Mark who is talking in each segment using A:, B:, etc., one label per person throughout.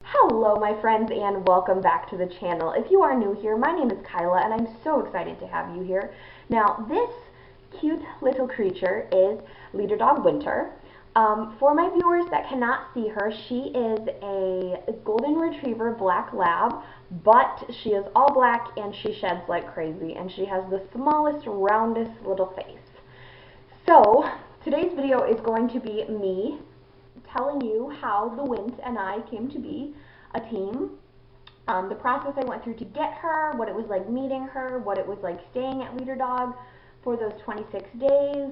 A: Hello my friends and welcome back to the channel. If you are new here, my name is Kyla and I'm so excited to have you here. Now this cute little creature is Leader Dog Winter. For my viewers that cannot see her, she is a golden retriever black lab, but she is all black and she sheds like crazy and she has the smallest, roundest little face. So today's video is going to be me telling you how the Wint and I came to be a team, the process I went through to get her, what it was like meeting her, what it was like staying at Leader Dog for those 26 days,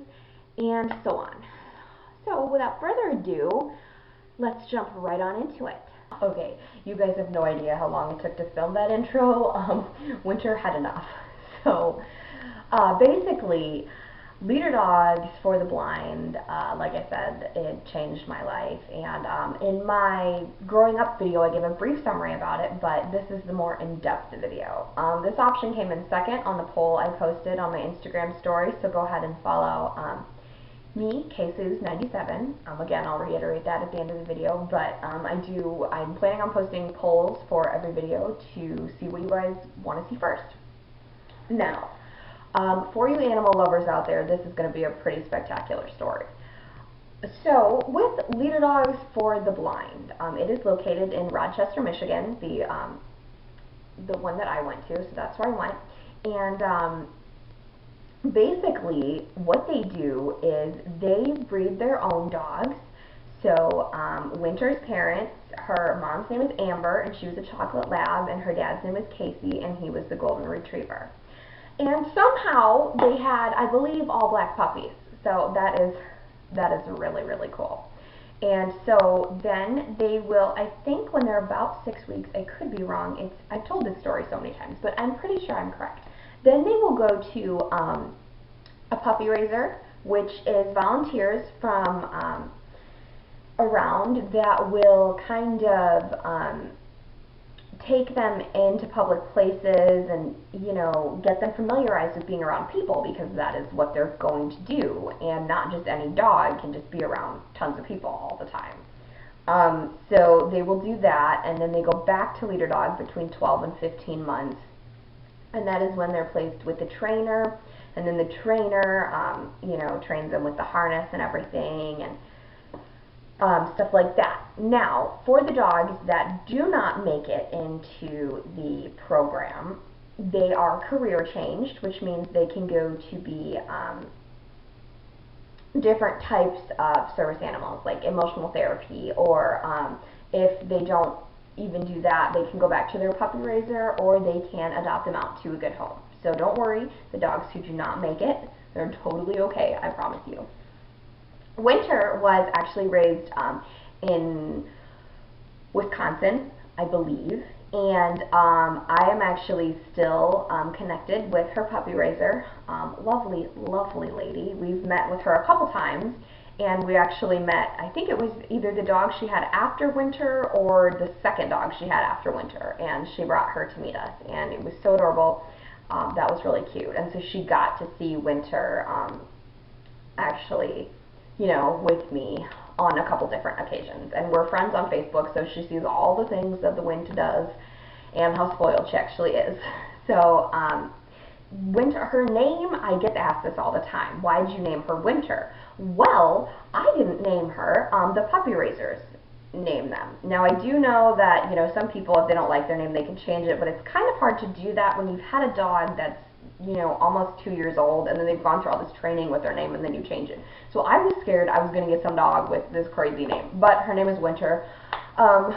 A: and so on. So without further ado, let's jump right on into it. Okay, you guys have no idea how long it took to film that intro. Winter had enough. So basically, Leader Dogs for the Blind, like I said, it changed my life, and in my growing up video I gave a brief summary about it, but this is the more in-depth video. This option came in second on the poll I posted on my Instagram story, so go ahead and follow me, KSUS97. Again, I'll reiterate that at the end of the video, but I'm planning on posting polls for every video to see what you guys want to see first. Now, for you animal lovers out there, this is going to be a pretty spectacular story. So, with Leader Dogs for the Blind, it is located in Rochester, Michigan, the one that I went to, so that's where I went. And basically, what they do is they breed their own dogs. So, Winter's parents, her mom's name is Amber, and she was a chocolate lab, and her dad's name is Casey, and he was the golden retriever. And somehow they had, I believe, all black puppies. So that is really, really cool. And so then they will, I think when they're about 6 weeks, I could be wrong, I've told this story so many times, but I'm pretty sure I'm correct. Then they will go to a puppy raiser, which is volunteers from around that will kind of take them into public places and, you know, get them familiarized with being around people, because that is what they're going to do, and not just any dog can just be around tons of people all the time. So they will do that, and then they go back to Leader Dog between 12 and 15 months, and that is when they're placed with the trainer, and then the trainer, you know, trains them with the harness and everything, and stuff like that. Now, for the dogs that do not make it into the program, they are career changed, which means they can go to be different types of service animals, like emotional therapy, or if they don't even do that, they can go back to their puppy raiser, or they can adopt them out to a good home. So don't worry, the dogs who do not make it, they're totally okay, I promise you. Winter was actually raised in Wisconsin, I believe, and I am actually still connected with her puppy raiser. Lovely, lovely lady. We've met with her a couple times, and we actually met, I think it was either the dog she had after Winter or the second dog she had after Winter, and she brought her to meet us, and it was so adorable. That was really cute, and so she got to see Winter actually, you know, with me on a couple different occasions. And we're friends on Facebook, so she sees all the things that the Wint does and how spoiled she actually is. So, Winter, her name, I get asked this all the time. Why did you name her Winter? Well, I didn't name her. The puppy raisers named them. Now, I do know that, you know, some people, if they don't like their name, they can change it, but it's kind of hard to do that when you've had a dog that's, you know, almost 2 years old, and then they've gone through all this training with their name, and then you change it. So I was scared I was going to get some dog with this crazy name, but her name is Winter, and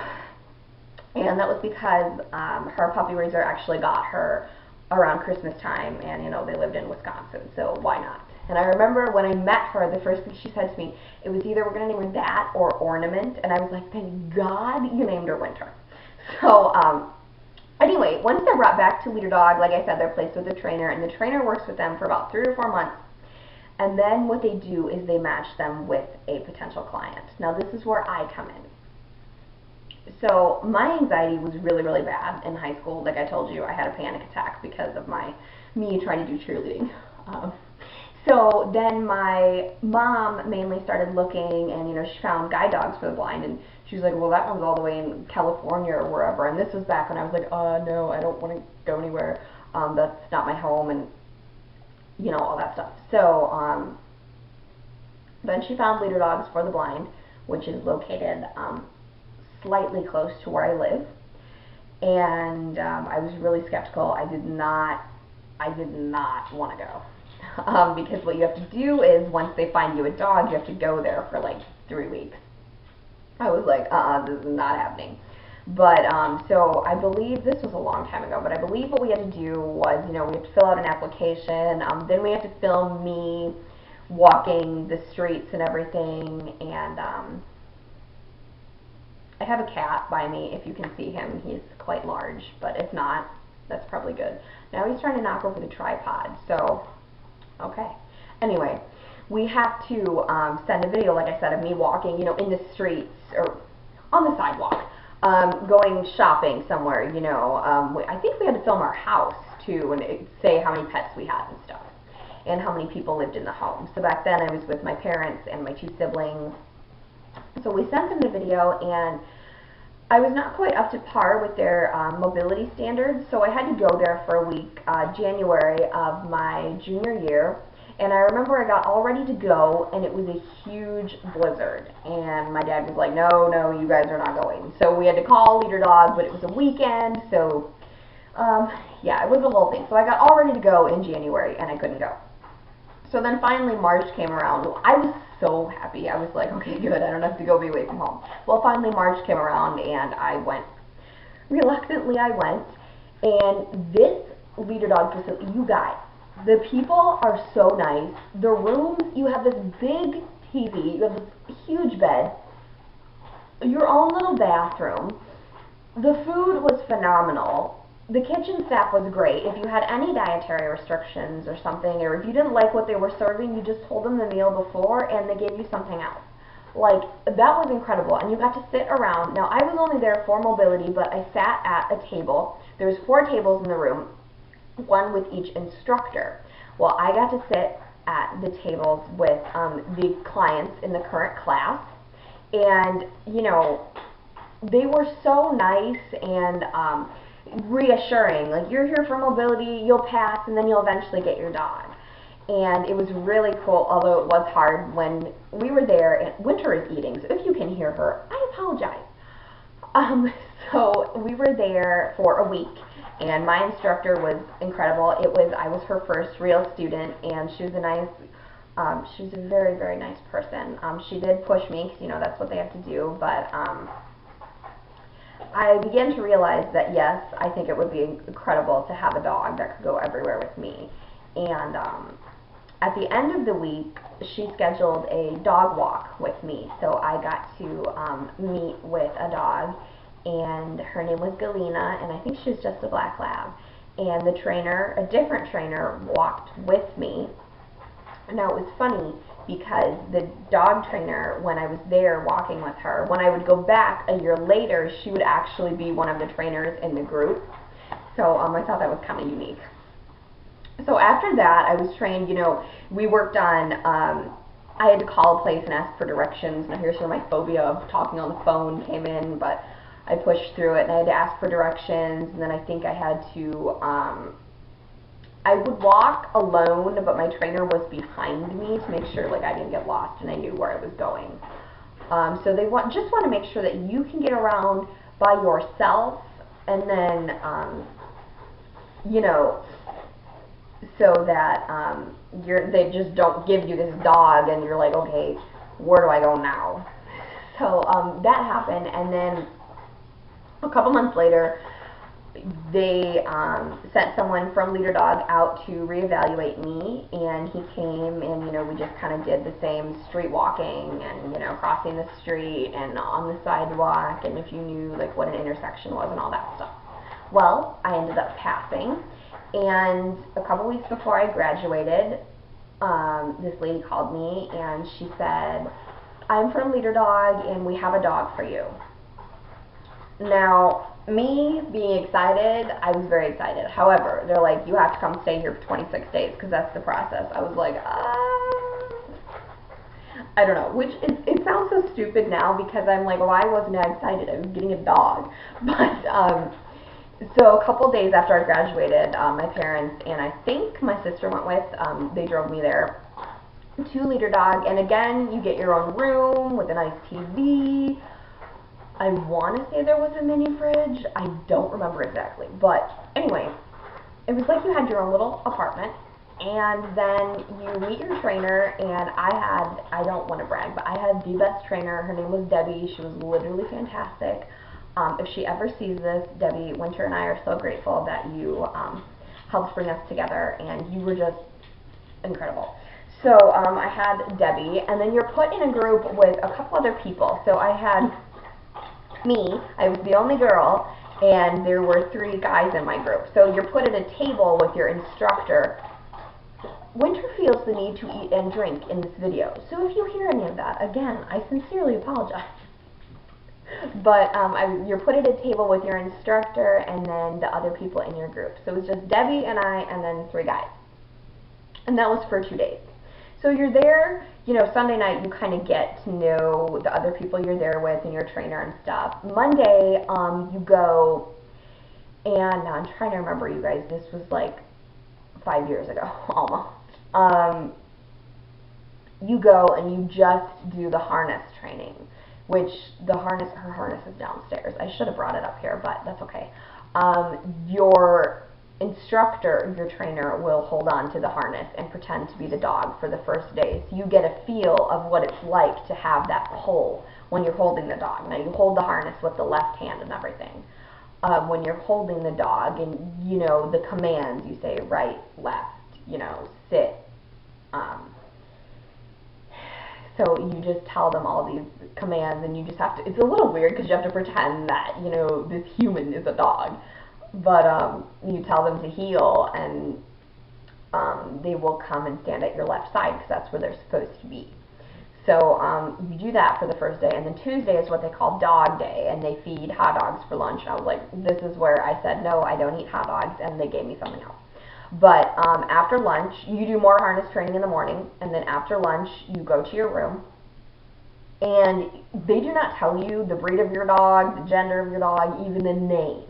A: that was because her puppy raiser actually got her around Christmas time, and, you know, they lived in Wisconsin, so why not? And I remember when I met her, the first thing she said to me, it was either we're going to name her that or Ornament, and I was like, thank God you named her Winter. So, anyway, once they're brought back to Leader Dog, like I said, they're placed with a trainer, and the trainer works with them for about 3 or 4 months, and then what they do is they match them with a potential client. Now, this is where I come in. So, my anxiety was really, really bad in high school. Like I told you, I had a panic attack because of me trying to do cheerleading. So then my mom mainly started looking, and, you know, she found guide dogs for the blind, and she's like, well, that was all the way in California or wherever, and this was back when I was like, no, I don't want to go anywhere, that's not my home, and, you know, all that stuff. So, then she found Leader Dogs for the Blind, which is located, slightly close to where I live, and, I was really skeptical. I did not want to go. Because what you have to do is, once they find you a dog, you have to go there for like 3 weeks. I was like, this is not happening. But, so I believe, this was a long time ago, but I believe what we had to do was, you know, we had to fill out an application, then we had to film me walking the streets and everything, and, I have a cat by me, if you can see him. He's quite large, but if not, that's probably good. Now he's trying to knock over the tripod, so... Okay. Anyway, we have to send a video, like I said, of me walking, you know, in the streets or on the sidewalk, going shopping somewhere, you know. I think we had to film our house, too, and say how many pets we had and stuff, and how many people lived in the home. So back then I was with my parents and my 2 siblings. So we sent them the video, and I was not quite up to par with their mobility standards, so I had to go there for a week, January of my junior year, and I remember I got all ready to go, and it was a huge blizzard, and my dad was like, no, you guys are not going. So we had to call Leader Dog, but it was a weekend, so, yeah, it was a whole thing. So I got all ready to go in January, and I couldn't go. So then finally March came around. I was so happy. I was like, okay, good, I don't have to go be away from home. Well, finally March came around, and I went. Reluctantly, I went. And this Leader Dog facility, you guys, the people are so nice. The rooms, you have this big TV, you have this huge bed, your own little bathroom. The food was phenomenal. The kitchen staff was great. If you had any dietary restrictions or something, or if you didn't like what they were serving, you just told them the meal before and they gave you something else. Like, that was incredible. And you got to sit around. Now, I was only there for mobility, but I sat at a table. There's 4 tables in the room, 1 with each instructor. Well, I got to sit at the tables with the clients in the current class. And, you know, they were so nice and reassuring, like, you're here for mobility, you'll pass, and then you'll eventually get your dog. And it was really cool, although it was hard when we were there, and Winter is eating, so if you can hear her, I apologize. So we were there for a week, and my instructor was incredible. I was her first real student, and she was she was a very, very nice person. She did push me, because, you know, that's what they have to do, but, I began to realize that, yes, I think it would be incredible to have a dog that could go everywhere with me. And at the end of the week, she scheduled a dog walk with me. So I got to meet with a dog, and her name was Galena, and I think she was just a black lab. And the trainer, a different trainer, walked with me. Now, it was funny, because the dog trainer, when I was there walking with her, when I would go back a year later, she would actually be one of the trainers in the group. So I thought that was kind of unique. So after that, I was trained, you know, we worked on, I had to call a place and ask for directions. Now here's where my phobia of talking on the phone came in, but I pushed through it, and I had to ask for directions, and then I think I had to, I would walk alone, but my trainer was behind me to make sure, like, I didn't get lost and I knew where I was going. So they just want to make sure that you can get around by yourself, and then, you know, so that they just don't give you this dog and you're like, okay, where do I go now? So that happened, and then a couple months later, they sent someone from Leader Dog out to reevaluate me, and he came, and, you know, we just kind of did the same street walking, and, you know, crossing the street and on the sidewalk, and if you knew, like, what an intersection was and all that stuff. Well, I ended up passing, and a couple weeks before I graduated, this lady called me, and she said, I'm from Leader Dog, and we have a dog for you. Now, me being excited, I was very excited. However, they're like, you have to come stay here for 26 days, because that's the process. I was like, I don't know, which it sounds so stupid now because I'm like, why wasn't I excited? I was getting a dog. But, so a couple days after I graduated, my parents and I think my sister went with, they drove me there. 2-liter dog, and again, you get your own room with a nice TV. I want to say there was a mini fridge. I don't remember exactly, but anyway, it was like you had your own little apartment, and then you meet your trainer, and I don't want to brag, but I had the best trainer. Her name was Debbie. She was literally fantastic. If she ever sees this, Debbie, Winter and I are so grateful that you helped bring us together, and you were just incredible. So I had Debbie, and then you're put in a group with a couple other people. So I had me, I was the only girl, and there were 3 guys in my group. So you're put at a table with your instructor. Winter feels the need to eat and drink in this video. So if you hear any of that, again, I sincerely apologize. But you're put at a table with your instructor and then the other people in your group. So it was just Debbie and I and then 3 guys. And that was for 2 days. So you're there, you know, Sunday night you kind of get to know the other people you're there with and your trainer and stuff. Monday, you go, and now I'm trying to remember, you guys, this was like 5 years ago, almost. You go and you just do the harness training, which her harness is downstairs. I should have brought it up here, but that's okay. Your instructor, your trainer, will hold on to the harness and pretend to be the dog for the first day. So you get a feel of what it's like to have that pull when you're holding the dog. Now you hold the harness with the left hand and everything. When you're holding the dog and, you know, the commands, you say right, left, you know, sit. So you just tell them all these commands and you just have to, it's a little weird because you have to pretend that, you know, this human is a dog. But you tell them to heel, and they will come and stand at your left side because that's where they're supposed to be. So you do that for the first day, and then Tuesday is what they call dog day, and they feed hot dogs for lunch. I was like, this is where I said, no, I don't eat hot dogs, and they gave me something else. But after lunch, you do more harness training in the morning, and then after lunch, you go to your room, and they do not tell you the breed of your dog, the gender of your dog, even the name.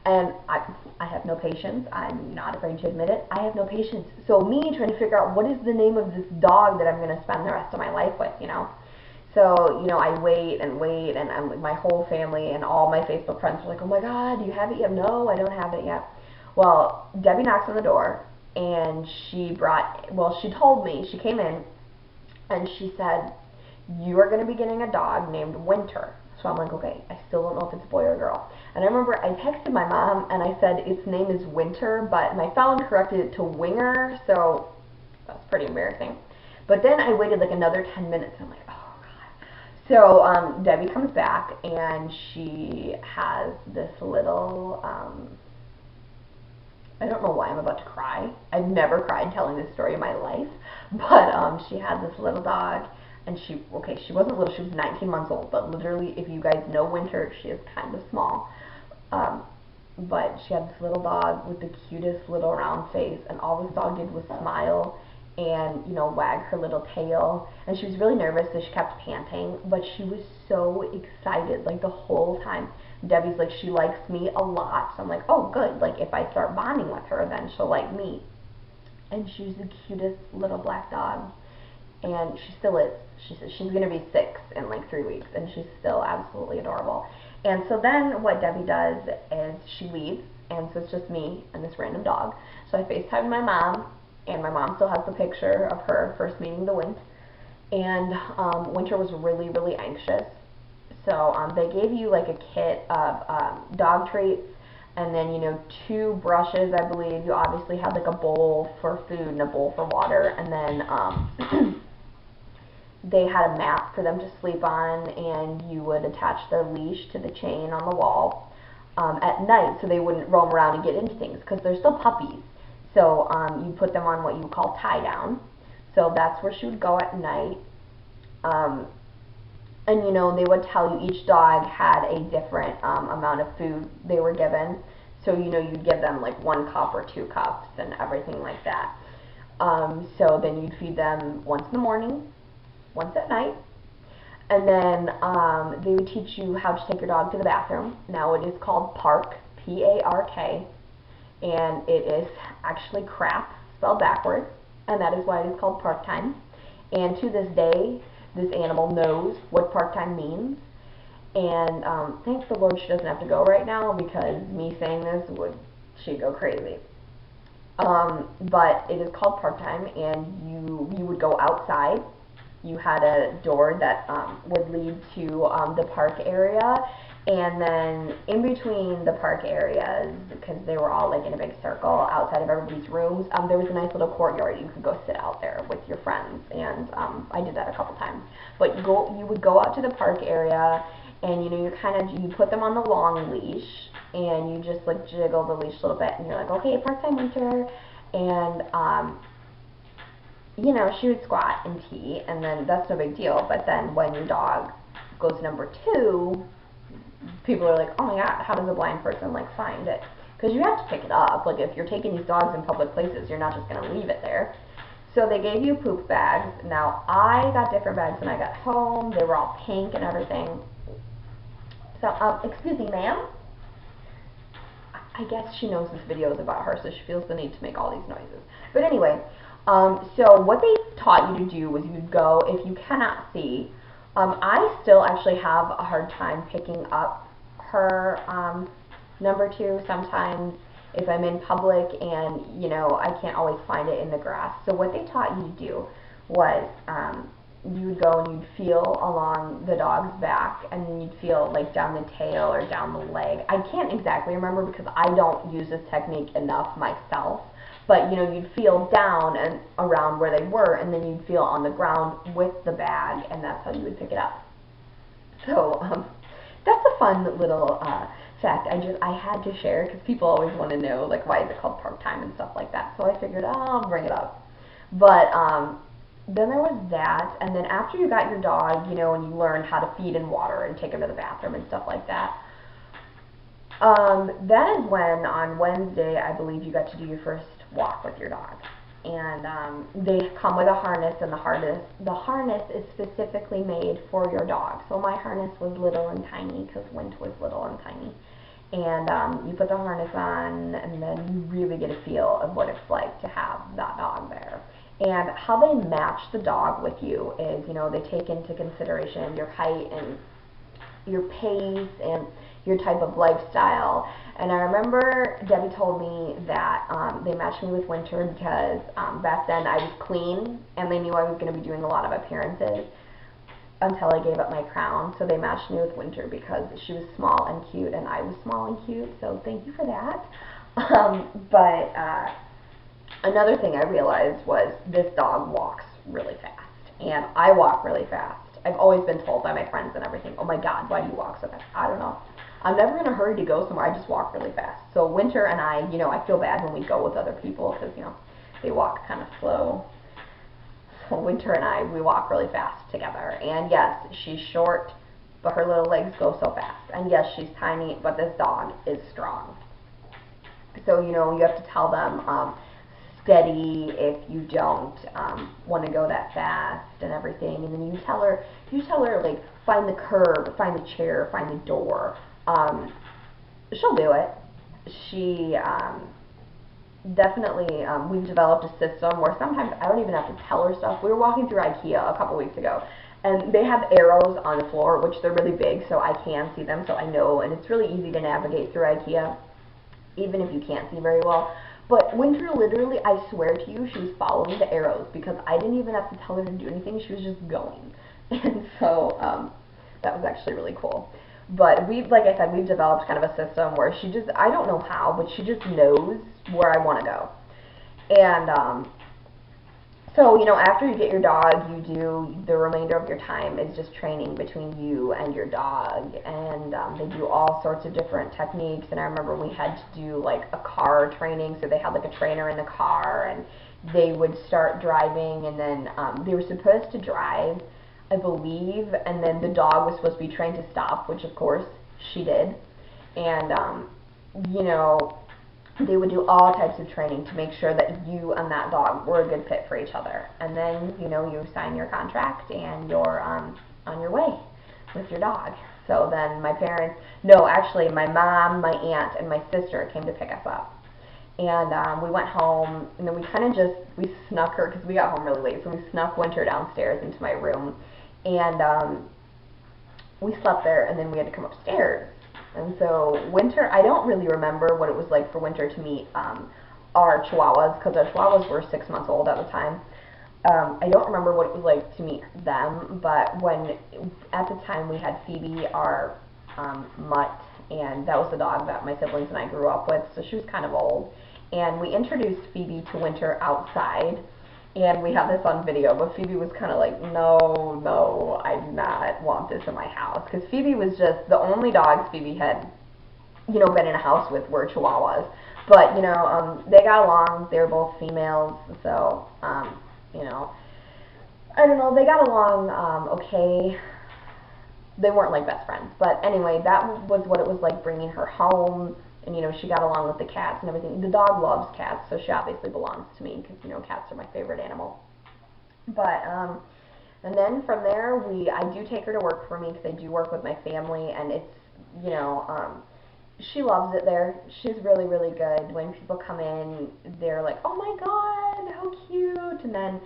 A: And I have no patience. I'm not afraid to admit it. I have no patience. So me trying to figure out what is the name of this dog that I'm going to spend the rest of my life with, you know. So, you know, I wait, and my whole family and all my Facebook friends are like, oh my God, do you have it yet? No, I don't have it yet. Well, Debbie knocks on the door, and she told me, she came in, and she said, you are going to be getting a dog named Winter. So I'm like, okay, I still don't know if it's a boy or a girl. And I remember I texted my mom and I said its name is Winter, but my phone corrected it to Winger, so that's pretty embarrassing. But then I waited like another 10 minutes. I'm like, oh God. So Debbie comes back and she has this little, I don't know why I'm about to cry. I've never cried telling this story in my life, but she had this little dog. And she wasn't little, she was 19 months old, but literally, if you guys know Winter, she is kind of small. But she had this little dog with the cutest little round face, and all this dog did was smile and, you know, wag her little tail. And she was really nervous, so she kept panting, but she was so excited, like, the whole time. Debbie's like, she likes me a lot. So I'm like, oh, good. Like, if I start bonding with her, then she'll like me. And she was the cutest little black dog. And she still is. She says she's going to be 6 in like 3 weeks, and she's still absolutely adorable. And so then what Debbie does is she leaves, and so it's just me and this random dog. So I FaceTimed my mom, and my mom still has the picture of her first meeting the Wint. And Winter was really, really anxious. So they gave you like a kit of dog treats, and then, you know, 2 brushes, I believe. You obviously had like a bowl for food and a bowl for water, and then they had a mat for them to sleep on, and you would attach their leash to the chain on the wall at night so they wouldn't roam around and get into things, because they're still puppies. So you put them on what you call tie down. So that's where she would go at night. And, you know, they would tell you each dog had a different amount of food they were given. So, you know, you'd give them like 1 cup or 2 cups and everything like that. So then you'd feed them once in the morning, once at night. And then they would teach you how to take your dog to the bathroom. Now it is called PARK, P-A-R-K, and it is actually crap spelled backwards, and that is why it is called park time. And to this day, this animal knows what park time means. And thank the Lord she doesn't have to go right now, because me saying this she'd go crazy. But it is called park time, and you would go outside. You had a door that would lead to the park area, and then in between the park areas, because they were all like in a big circle outside of everybody's rooms, there was a nice little courtyard. You could go sit out there with your friends, and I did that a couple times. But you would go out to the park area, and you put them on the long leash, and you just like jiggle the leash a little bit, and you're like, okay, park time, Winter, and she would squat and pee, and then that's no big deal. But then when your dog goes number 2, people are like, oh my god, how does a blind person like find it? Because you have to pick it up. Like, if you're taking these dogs in public places, you're not just going to leave it there. So they gave you poop bags. Now, I got different bags when I got home. They were all pink and everything. So, excuse me, ma'am? I guess she knows this video is about her, so she feels the need to make all these noises. But anyway, so what they taught you to do was you'd go, if you cannot see, I still actually have a hard time picking up her number 2 sometimes if I'm in public and, I can't always find it in the grass. So what they taught you to do was you would go and you'd feel along the dog's back, and then you'd feel like down the tail or down the leg. I can't exactly remember because I don't use this technique enough myself. But, you'd feel down and around where they were, and then you'd feel on the ground with the bag, and that's how you would pick it up. So, that's a fun little fact I had to share, because people always want to know, like, why is it called park time and stuff like that. So I figured, I'll bring it up. But, then there was that, and then after you got your dog, and you learned how to feed and water and take him to the bathroom and stuff like that, that is when, on Wednesday, I believe, you got to do your first walk with your dog. And they come with a harness, and the harness is specifically made for your dog. So my harness was little and tiny, because Wint was little and tiny. And you put the harness on, and then you really get a feel of what it's like to have that dog there. And how they match the dog with you is, they take into consideration your height and your pace and your type of lifestyle. And I remember Debbie told me that they matched me with Winter because back then I was clean, and they knew I was going to be doing a lot of appearances until I gave up my crown. So they matched me with Winter because she was small and cute, and I was small and cute. So thank you for that. Another thing I realized was this dog walks really fast, and I walk really fast. I've always been told by my friends and everything, oh my god, why do you walk so fast? I don't know. I'm never in a hurry to go somewhere. I just walk really fast. So Winter and I, I feel bad when we go with other people because, they walk kind of slow. So Winter and I, we walk really fast together. And yes, she's short, but her little legs go so fast. And yes, she's tiny, but this dog is strong. So, you have to tell them, steady if you don't want to go that fast and everything. And then you tell her like, find the curb, find the chair, find the door. She'll do it. She definitely, we've developed a system where sometimes I don't even have to tell her stuff. We were walking through IKEA a couple weeks ago, and they have arrows on the floor, which they're really big, so I can see them, so I know, and it's really easy to navigate through IKEA, even if you can't see very well. But Winter, literally, I swear to you, she was following the arrows because I didn't even have to tell her to do anything. She was just going. And so that was actually really cool. But like I said, we've developed kind of a system where she just, I don't know how, but she just knows where I want to go. And so, after you get your dog, you do the remainder of your time is just training between you and your dog. And they do all sorts of different techniques. And I remember we had to do like a car training. So they had like a trainer in the car, and they would start driving, and then they were supposed to drive, I believe, and then the dog was supposed to be trained to stop, which of course she did. And, they would do all types of training to make sure that you and that dog were a good fit for each other. And then, you know, you sign your contract and you're on your way with your dog. So then my parents, no, actually my mom, my aunt, and my sister came to pick us up. And we went home, and then we snuck her, because we got home really late, so we snuck Winter downstairs into my room. And we slept there, and then we had to come upstairs. And so Winter, I don't really remember what it was like for Winter to meet our Chihuahuas, because our Chihuahuas were 6 months old at the time. I don't remember what it was like to meet them, but at the time we had Phoebe, our mutt, and that was the dog that my siblings and I grew up with, so she was kind of old. And we introduced Phoebe to Winter outside, and we have this on video, but Phoebe was kind of like, no, I do not want this in my house, because Phoebe was just, the only dogs Phoebe had, you know, been in a house with were Chihuahuas. But, you know, they got along, they were both females, so, you know, I don't know, they got along okay. They weren't like best friends, but anyway, that was what it was like bringing her home. And, you know, she got along with the cats and everything. The dog loves cats, so she obviously belongs to me, because, you know, cats are my favorite animal. But and then from there, I do take her to work for me, because I do work with my family, and it's, you know, she loves it there. She's really, really good. When people come in, they're like, oh my god, how cute. And then,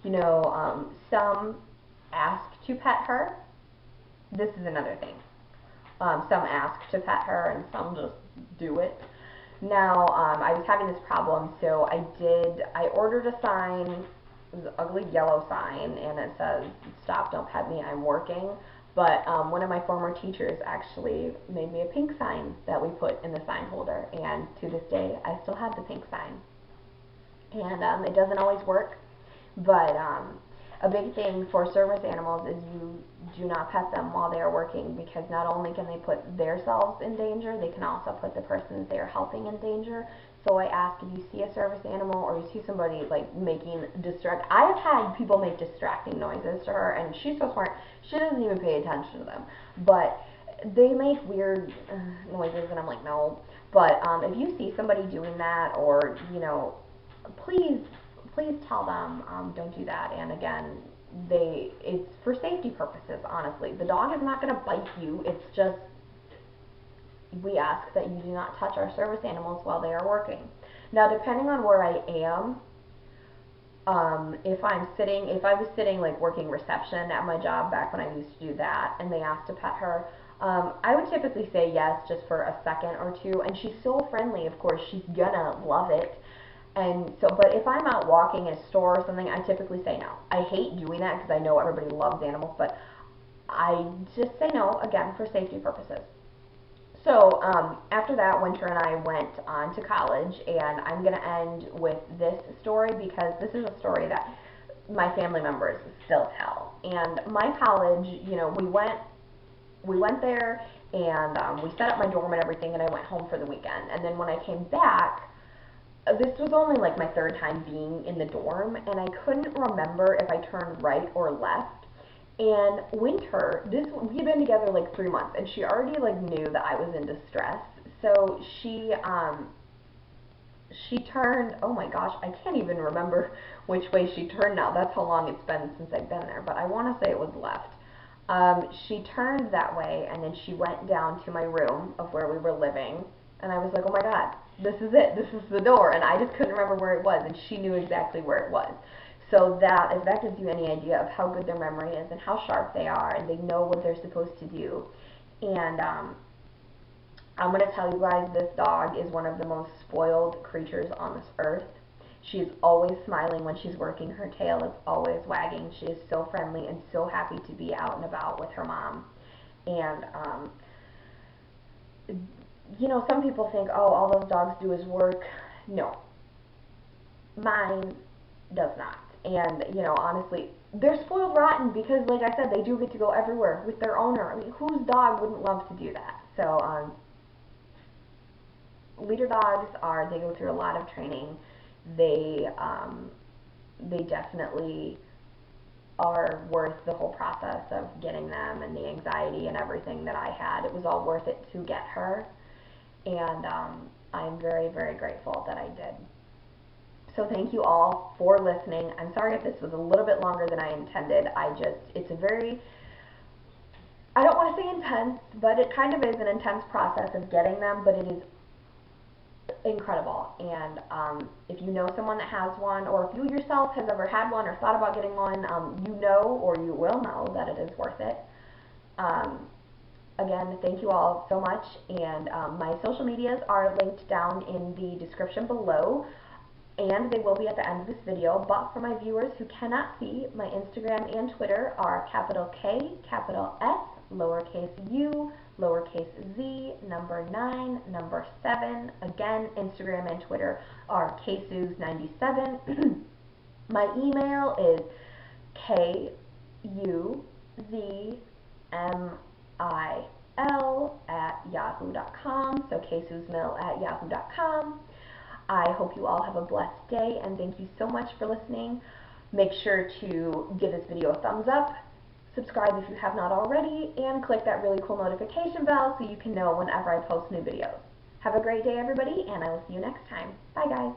A: you know, some ask to pet her. This is another thing. Some ask to pet her, and some just do it. Now, I was having this problem, so I ordered a sign. It was an ugly yellow sign, and it says, stop, don't pet me, I'm working. But one of my former teachers actually made me a pink sign that we put in the sign holder, and to this day, I still have the pink sign. And it doesn't always work, but a big thing for service animals is you do not pet them while they are working, because not only can they put themselves in danger, they can also put the persons they are helping in danger. So I ask, if you see a service animal or you see somebody like I have had people make distracting noises to her, and she's so smart, she doesn't even pay attention to them. But they make weird noises, and I'm like, no. But if you see somebody doing that, or, you know, please tell them, don't do that. And again, it's for safety purposes, honestly. The dog is not going to bite you. It's just, we ask that you do not touch our service animals while they are working. Now, depending on where I am, if I was sitting like working reception at my job back when I used to do that, and they asked to pet her, I would typically say yes, just for a second or two. And she's so friendly, of course, she's gonna love it. And so, but if I'm out walking in a store or something, I typically say no. I hate doing that, because I know everybody loves animals, but I just say no, again, for safety purposes. So after that, Winter and I went on to college, and I'm going to end with this story, because this is a story that my family members still tell. And my college, you know, we went there, and we set up my dorm and everything, and I went home for the weekend. And then when I came back, this was only like my third time being in the dorm, and I couldn't remember if I turned right or left. And Winter, we had been together like 3 months, and she already like knew that I was in distress. So she turned, oh my gosh, I can't even remember which way she turned now. That's how long it's been since I've been there, but I want to say it was left. She turned that way, and then she went down to my room of where we were living, and I was like, oh my god, this is it, this is the door, and I just couldn't remember where it was, and she knew exactly where it was. So that, if that gives you any idea of how good their memory is and how sharp they are, and they know what they're supposed to do. And I'm going to tell you guys, this dog is one of the most spoiled creatures on this earth. She is always smiling when she's working. Her tail is always wagging. She is so friendly and so happy to be out and about with her mom. And you know, some people think, oh, all those dogs do is work. No. Mine does not. And, you know, honestly, they're spoiled rotten, because, like I said, they do get to go everywhere with their owner. I mean, whose dog wouldn't love to do that? So, leader dogs they go through a lot of training. They definitely are worth the whole process of getting them, and the anxiety and everything that I had. It was all worth it to get her. And I'm very, very grateful that I did. So thank you all for listening. I'm sorry if this was a little bit longer than I intended. It's a very, I don't want to say intense, but it kind of is an intense process of getting them, but it is incredible. And if you know someone that has one, or if you yourself has ever had one or thought about getting one, you know, or you will know that it is worth it. Again, thank you all so much, and my social medias are linked down in the description below, and they will be at the end of this video. But for my viewers who cannot see, my Instagram and Twitter are capital K, capital S, lowercase u, lowercase z, number 9, number 7. Again, Instagram and Twitter are ksuze97. My email is kuzmil@yahoo.com, so ksuzmil@yahoo.com. I hope you all have a blessed day, and thank you so much for listening. Make sure to give this video a thumbs up, subscribe if you have not already, and click that really cool notification bell so you can know whenever I post new videos. Have a great day, everybody, and I will see you next time. Bye, guys.